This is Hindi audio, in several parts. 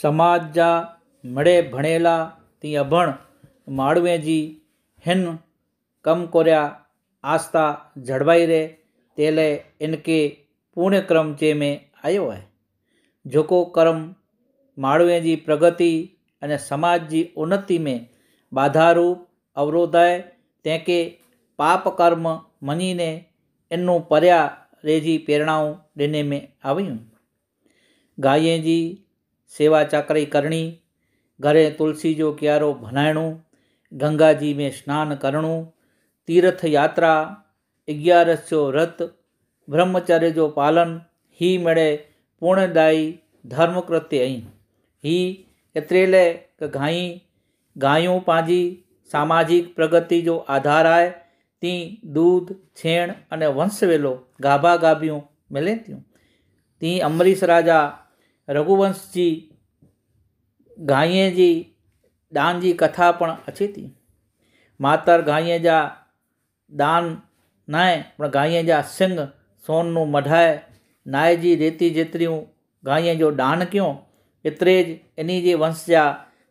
समाज जा मड़े भणेला ती अभण माड़वे जी हिन कम कोरिया आस्था जड़वाई रहे तेले इनके पुण्य क्रम चे में आयो है। जोको कर्म माड़वे जी प्रगति अने समाज जी उन्नति में बाधारूप अवरोधाय तेके पाप कर्म मनीने इन्नू पर्या रेजी प्रेरणाओं देने में आवियूं। गायें जी सेवा चाकरी करणी, घरे तुलसी जो क्यारो भनायणु, गंगा जी में स्नान करणु, तीर्थ यात्रा, 11 जो व्रत, ब्रह्मचर्य जो पालन ही मेड़े पुण्यदायी धर्म कृत्य आई। ही एतरेले गायूं पांजी सामाजिक प्रगति जो आधार आए। ती दूध छेण अने वंशवेलो गाभा गाभियों मिले थियूं। ती अमरीश राजा रघुवंश जी गायें जी दान जी कथा पण अचे थी। मातर गायें जा दान नाए पण गायें जा सिंग सोन मढ़ाए नाए जी रेती जेतरियूं गायें जो दान क्यों। एतरे ज इन्ही जे वंश जा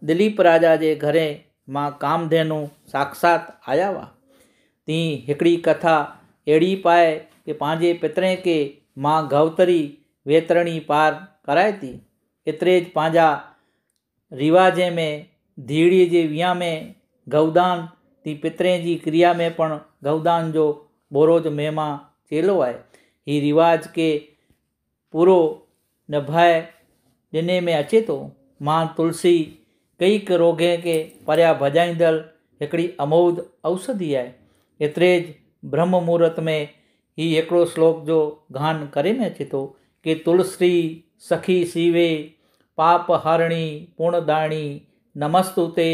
दिलीप राजा जे घरे मां कामधेनु साक्षात आया हुआ। ती हिकड़ी कथा अड़ी पाए कि पांजे पितरे के मां गवतरी वेतरणी पार कराए थी। एतरे ज पांजा रिवाजे में धीड़ी जे विया में गौदान ती पितरे जी क्रिया में पण गौदान जो बोरोज मेमा चेलो है। ही रिवाज के पूरो निभाए दिने में अचे तो मां तुलसी कई रोगे के पर्या भजाईंदड़ हिकड़ी अमोद औषधि है। एतरे ज ब्रह्म मुहूर्त में ही एकड़ो श्लोक जो गान करे में अचे तो कि तुलसी सखी सीवे पाप हरणी पुण्यदाणी नमस्तुते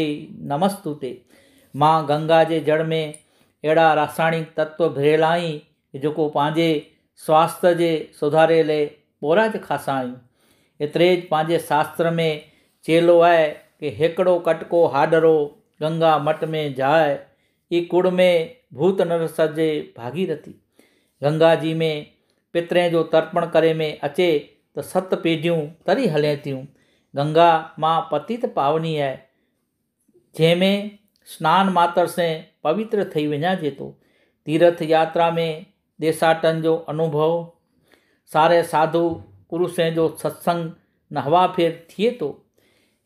नमस्तुते। मां गंगा जे जड़ में अड़ा रासायनिक तत्व भरेला आहीं जो पांजे स्वास्थ्य जे सुधारे ले बोराज खासा आहियूं। एतरे ज पांजे शास्त्र में चेलो है कि हिकड़ो कटको हाडरो गंगा मट में जाए, ई कुड़ में भूत नर सजे भागीरथी। गंगा जी में पितरें जो तर्पण करे में अचे तो 7 पीढ़ियों तरी हले थियूं। गंगा मां पतित पावनी है जंहिंमें स्नान मात्र से पवित्र थी वञाजे तो। तीर्थ यात्रा में देसाटन जो अनुभव, सारे साधु पुरुषों जो सत्संग न हवा फेर थिए तो।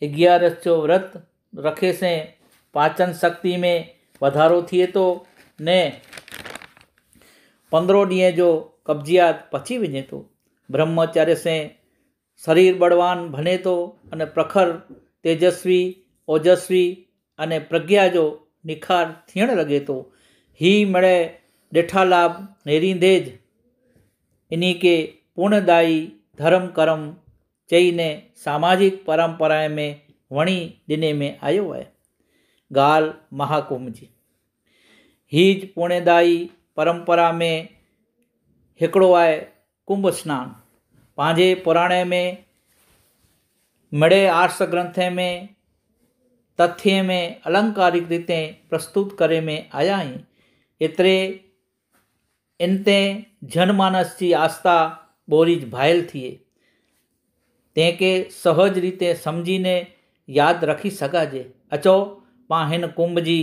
11 जो व्रत रखे से पाचन शक्ति में वधारो थिए तो ने 15 ॾींहं जो कब्जियात पची वञे तो। ब्रह्मचर्य से शरीर बड़वान बने तो अने प्रखर तेजस्वी ओजस्वी अने प्रज्ञा जो निखार थियण लगे तो। ही मड़े डिठा लाभ नेरींदेज इन्हीं के पुण्यदायी धर्म कर्म चईने सामाजिक परंपराएं में वणी दिने में आयो है। गाल महाकुंभ जी हीज पुण्यदायी परंपरा में हिकड़ो आहे कुंभ स्नान। पांजे पुराणे में मड़े आर्ष ग्रंथे में तथ्य में अलंकारिक रीते प्रस्तुत करे में आया ही। एतरे इनते जनमानस की आस्था बोरीज भायल थिए तेके सहज रीते समझीने याद रखी सकाजे। अचो पां हिन कुंभ जी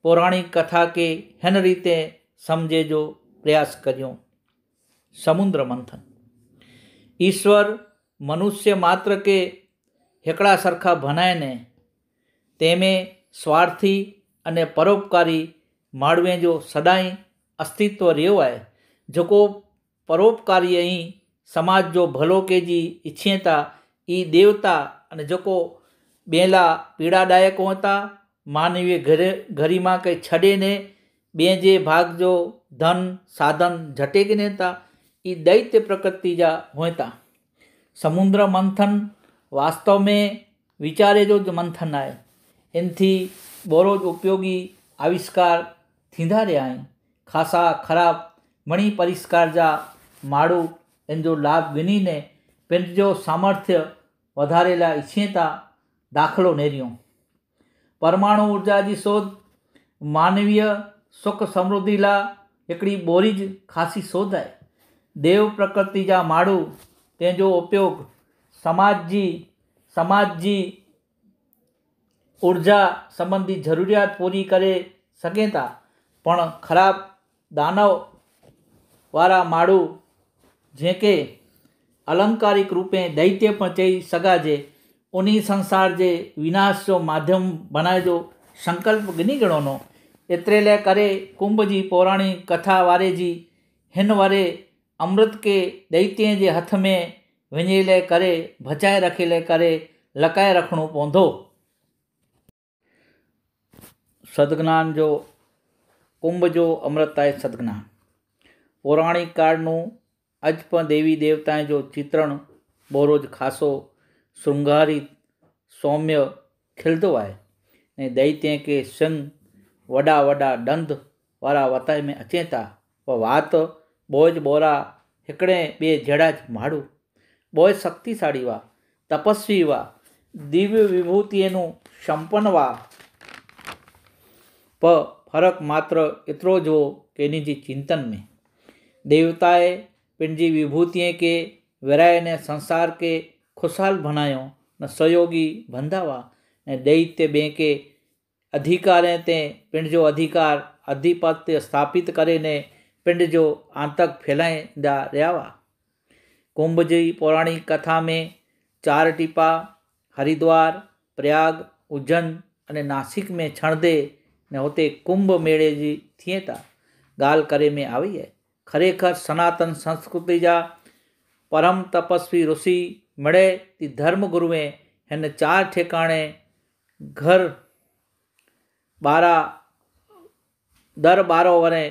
पौराणिक कथा के हिन रीते समझे जो प्रयास करियो। समुद्र मंथन। ईश्वर मनुष्य मात्र के हिकड़ा सरखा बनाए ने तेमें स्वार्थी अने परोपकारी माड़वे जो सदाई अस्तित्व रह्यो है। जो परोपकारी ही समाज जो भलो के जी इच्छेता ई देवता अने जो बेला पीड़ादायक होता मानवीय गरिमा के छड़े ने बेजे भाग जो धन साधन झटे गिने था ई दैत्य प्रकृति जा होता। समुद्र मंथन वास्तव में विचारे जो मंथन है। इनथी बोरोज उपयोगी आविष्कार थींदा रहा आहिनि। खासा खराब मणि परिष्कार जा माड़ू इन जो लाभ विनी ने पिंड जो सामर्थ्य वधारे ला इच्छेता दाखलो नेरियो। परमाणु ऊर्जा की शोध मानवीय सुख समृद्धि ला हिकड़ी बोरीज खासी शोध है। देव प्रकृति जा माड़ू तेजो उपयोग समाज जी समाज जी ऊर्जा संबंधी जरूरियात पूरी करे सघे था, पण खराब दानव वारा माण्हू जंहिंखे अलंकारिक रूपे दैत्य पण चई सघाजे, उन्हीं संसार जे विनाश जो माध्यम बनाए जो संकल्प गिनी गिणोनो। एतिरे लाइ करे कुंभ जी पौराणिक कथा वारे जी हिन वारे अमृत के दैत्य जे हथ में वञे लाइ करे बचाए रखे लाइ करे लकाए रखणो पवंदो। सतज्ञान जो कुंभ जो अमृत आहे सतज्ञान। पौराणिक काળનું अज पण देवी देवताएं जो चित्रण बोरोज खासो श्रृंगारित सौम्य खिलंदो आहे ऐं दैत्य के सिंह वॾा वॾा ॾंद वारा वताए में अचे था। पर वात बोझ बोरा हिकिड़े ॿिए जहिड़ा माण्हू बोझ शक्तिशाળી हुआ, तपस्वी हुआ, दिव्य विभूतिનું संपन्न हुआ। पर फर्क मात्र एतिरो जो कि इन जी चिंतन में देवताए पंहिंजी विभूतिअ के विराए ने संसार के खुशहाल बणायो न सहयोगी बंदा हुआ ऐं दैत्य ॿिए के अधिकार ते पंहिंजो अधिकार आधिपत्य स्थापित करे ने पिंड जो आतंक फैलाईंदा रहिया हुआ। कुंभ जी पौराणिक कथा में 4 टीपा हरिद्वार, प्रयाग, उज्जैन अने नासिक में छणदे ने हुते कुंभ मेले जी थिए था ॻाल्हि करे में आई है। खरेखर सनातन संस्कृति जा परम तपस्वी ऋषि मिड़े ती धर्म गुरुएं हिन 4 ठिकाणे घर 12 दर 12 वरे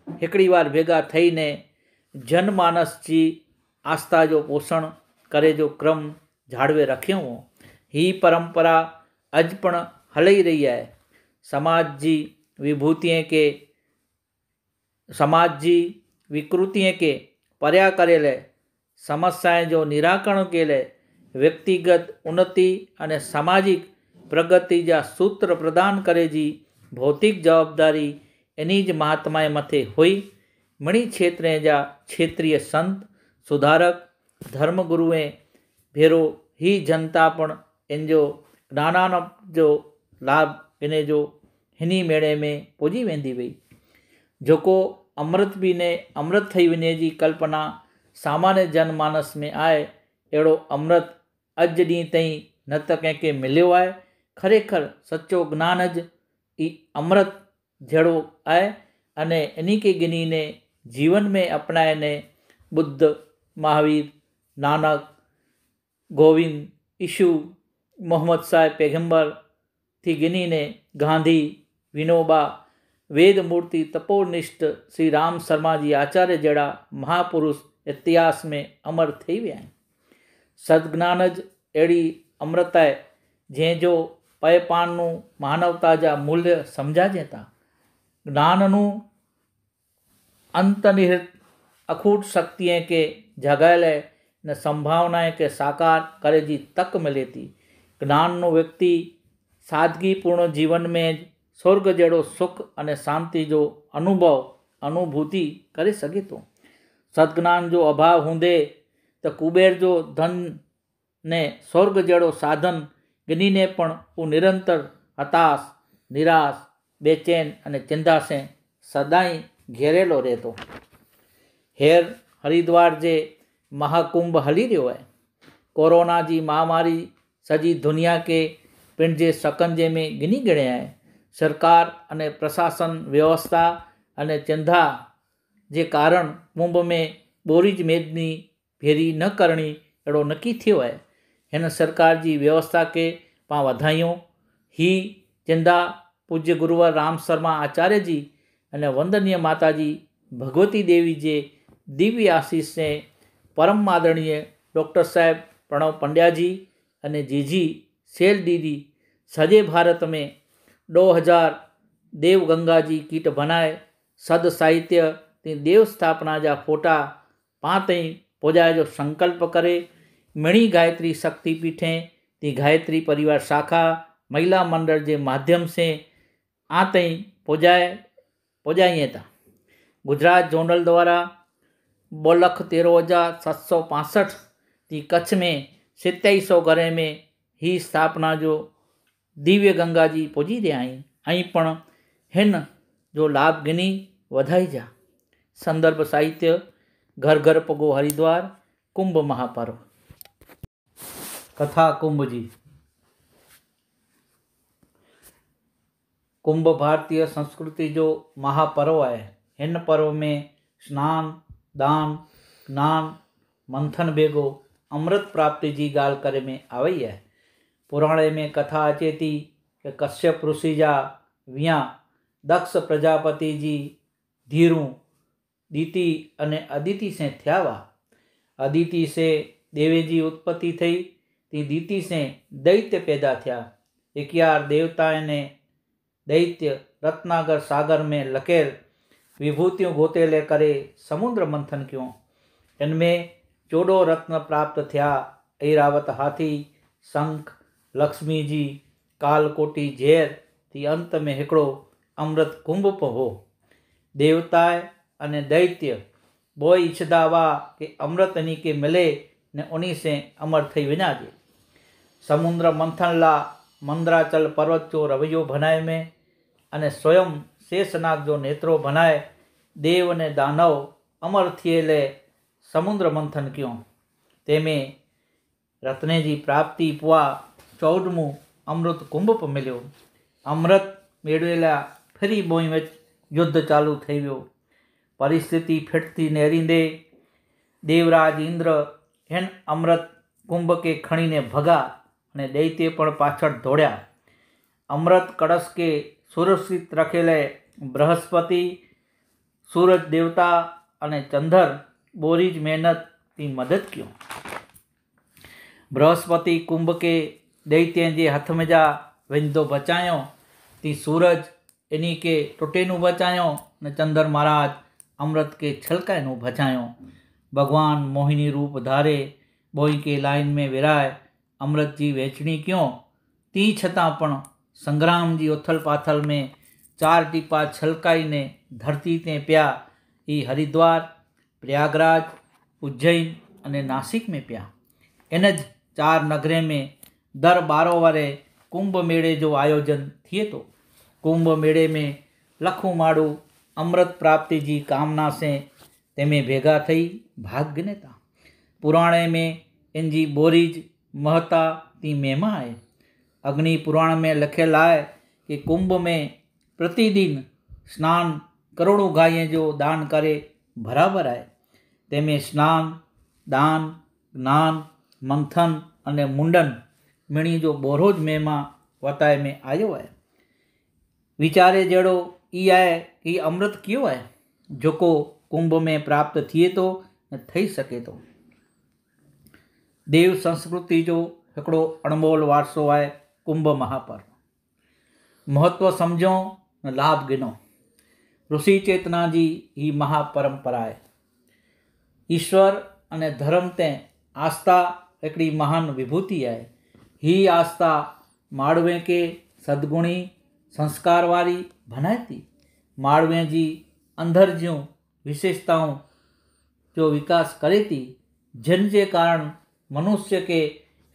हिकिड़ी बार भेगा थई ने जनमानस जी आस्था जो पोषण करे जो क्रम जाड़वे रखियो हो। ही परंपरा अज पण हली रही है। समाज जी विभूतिअ के समाज जी विकृतिअ के परिया करे लाइ समस्याएं जो निराकरण के लाइ व्यक्तिगत उन्नति अने सामाजिक प्रगति जा सूत्र प्रदान करे जी भौतिक जवाबदारी इन्हीं ज महात्माए मथे हुई। मणि क्षेत्र जा क्षेत्रीय संत सुधारक धर्मगुरुएं भेरो ही जनता पण इन जो ज्ञानान जो लाभ इन जो हिनी मेड़े में पुजी वेंदी वई। जोको अमृत भी ने अमृत थई वञे जी कल्पना सामान्य जनमानस में आए, अहिड़ो अमृत अज ॾींहं ताईं न त कंहिंखे मिलियो आहे। खरेखर सचो ज्ञान ज ई अमृत जहिड़ो आहे अने इन्हीं के गिनी ने जीवन में अपनाए ने बुद्ध, महावीर, नानक, गोविंद, यीशु, मोहम्मद साहिब पैगंबर थी गिनी ने गांधी, विनोबा, वेद मूर्ति, तपोनिष्ठ श्री राम शर्मा जी आचार्य जड़ा महापुरुष इतिहास में अमर थी विया आहिनि। सतज्ञान ज अहिड़ी अमृत आहे जंहिंजो पयपानू मानवता जा मूल्य समझाजे था। ज्ञाननु अंतर्निहित अखूट शक्तिअ के जगाए लाइ न संभावनाएं के साकार करे जी तक मिले थी। ज्ञाननु व्यक्ति सादगीपूर्ण जीवन में स्वर्ग जहिड़ो सुख अने शांति जो अनुभूति करे सघे थो। सतज्ञान जो अभाव हूंदे त कुबेर जो धन ने स्वर्ग जहिड़ो साधन गिनी ने पण हू निरंतर हताश, निराश, बेचैन अने चिंता से सदाई घेरेलो रहे थो। हेर हरिद्वार जे महाकुंभ हली रहियो आहे। कोरोना जी महामारी सॼी दुनिया के पंहिंजे सकंजे में गिनी गिणे आहे। सरकार अने प्रशासन व्यवस्था अने चिंता जे कारण कुंभ में बोरीज मेदनी फेरी न करणी अहिड़ो नक्की थियो आहे। हिन सरकार जी व्यवस्था के पां वधायूं। ही चिंता पूज्य गुरुवर राम शर्मा आचार्य जी अने वंदनीय माता जी भगवती देवी जे दिव्य आशीष से परम आदरणीय डॉक्टर साहब प्रणव पंड्या जी अने जीजी सेल दीदी सॼे भारत में 2000 देवगंगा जी कीट बनाए सद साहित्य ती देव स्थापना जा फोटा पां ताईं पुॼाए जो संकल्प करे मणि गायत्री शक्ति पीठे ती गायत्री परिवार शाखा महिला मंडल के माध्यम से आ ताईं पुॼाइए था। गुजरात जोनल द्वारा 2,13,765 थी कच्छ में 2700 घरे में ही स्थापना जो दिव्य गंगा जी पुजी रहिया आहियूं। ऐं पण हिन जो लाभ गिनी वधाई जा। संदर्भ साहित्य घर घर पगो हरिद्वार कुंभ महापर्व। कथा कुंभ जी। कुंभ भारतीय संस्कृति जो महापर्व है। हिन पर्व में स्नान दान ज्ञान मंथन भेगो अमृत प्राप्ति जी गाल करे में आई है। पुराणे में कथा अचे थी कि कश्यप ऋषि जा विया दक्ष प्रजापति जी धीरूं दीति अने अदिति से थया वा। अदिति से देवे जी उत्पत्ति थई ती दीति से दैत्य पैदा थया। 11 देवताएं ने दैत्य रत्नागर सागर में लकेर विभूतियों गोतेले करे समुद्र मंथन क्यों। इनमें 14 रत्न प्राप्त थया। ऐरावत हाथी शंख लक्ष्मी जी कालकोटी झेर थी अंत में हिकड़ो अमृत कुंभ हो। देवताए अने दैत्य बोय इच्छदा वा कि अमृत इन्हीं के मिले ने उन्हीं से अमर थई विनाजे। समुद्र मंथन ला मंदराचल पर्वत जो रवैयो बनाए में अने स्वयं शेषनाग जो नेत्रो बनाए देव ने दानव अमर थियेले समुद्र मंथन क्यों। तेमें रत्ने जी प्राप्ति पुआ 14मुं अमृत कुंभ पर मिलियो। अमृत मेळवेला फरी बोई में युद्ध चालू थई वियो। परिस्थिति फिटती नेरींदे देवराज इंद्र हिन अमृत कुंभ के खणीने भगा ने दैत्य पण पाछळ दौड़्या। अमृत कड़स के सुरक्षित रखेले बृहस्पति सूरज देवता अने चंद्र बोरीज मेहनत की मदद क्यों। बृहस्पति कुंभ के दैत्य जे हथ में जा विंदो बचायो ती सूरज इन्हीं के टुटेनु बचायो ने चंद्र महाराज अमृत के छलकायनु बचायो। भगवान मोहिनी रूप धारे बोई के लाइन में विराय अमृत जी वेचणी क्यों। ती छतां पण संग्राम जी उथल पाथल में 4 टीपा छलकाई ने धरती ते पिया। ई हरिद्वार प्रयागराज उज्जैन अने नासिक में पिया। इन 4 नगरे में दर 12 वारे कुंभ मेड़े जो आयोजन थिए तो। कुंभ मेड़े में लखों माण्हू अमृत प्राप्ति जी कामना से तेमें भेगा थई भाग गिने था। पुराणे में इनजी बोरीज महता ती महिमा है। अग्नि पुराण में लिखियल है कि कुंभ में प्रतिदिन स्नान करोड़ों गायें जो दान करे बराबर है। तेमें स्नान दान ज्ञान मंथन अने मुंडन मिणी जो बोरोज महिमा वताए में आयो है। विचारे जड़ो ई है कि अमृत क्यों है जोको कुंभ में प्राप्त थिए तो थई सके तो। देव संस्कृति जो हिकड़ो अणमोल वारसो है कुंभ महापर्व। महत्व समझो न लाभ गिनो। ऋषि चेतना जी ही महापरंपरा है। ईश्वर अने धर्म ते आस्था हिकड़ी महान विभूति है। ही आस्था माड़वे के सद्गुणी संस्कार वारी बनाए थी। माड़वे जी अंदर जूं विशेषताओं जो विकास करे थी जिन जे कारण मनुष्य के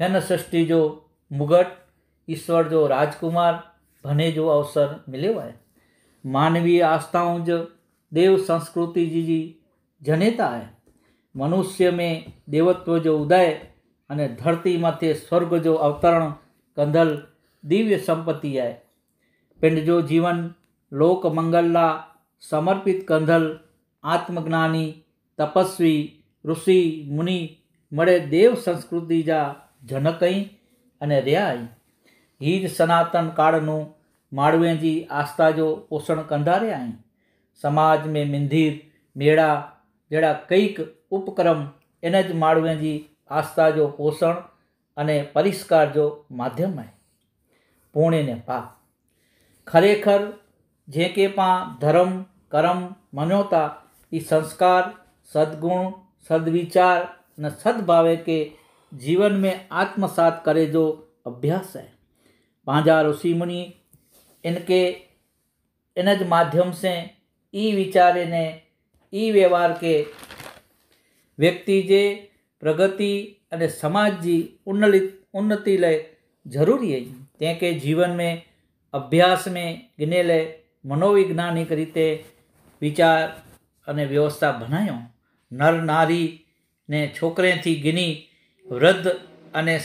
हिन सृष्टि जो मुगट ईश्वर जो राजकुमार बने जो अवसर मिले है। मानवीय आस्थाओं जो देव संस्कृति जी जनेता है। मनुष्य में देवत्व जो उदय अने धरती माथे स्वर्ग जो अवतरण कंदल दिव्य संपत्ति है। पिंड जो जीवन लोक मंगल ला समर्पित कंदल आत्मज्ञानी तपस्वी ऋषि मुनि मळे देव संस्कृति जा जनकई अने रह्या। ही सनातन काळनु माड़वे जी आस्था जो पोषण कंदा रह्या आहिनि। समाज में मंदिर मेड़ा जड़ा कईक उपक्रम इन ज माड़वे जी आस्था जो पोषण अने परिष्कार जो माध्यम है। पुण्य ने पाप खरेखर जेके पां धर्म कर्म मन्योता ई संस्कार सद्गुण सद्विचार न सद्भावे के जीवन में आत्मसात करे जो अभ्यास है। पांजा ऋषि मुनि इनके इनज माध्यम से ई विचारे ने ई व्यवहार के व्यक्ति जे प्रगति अने समाज जी उन्नति लय ज़रूरी है। तंहिंखे जीवन में अभ्यास में गिनेल मनोवैज्ञानिक रीते विचार अने व्यवस्था बनायो। नर नारी ने छोकरे थी गिनी वृद्ध अने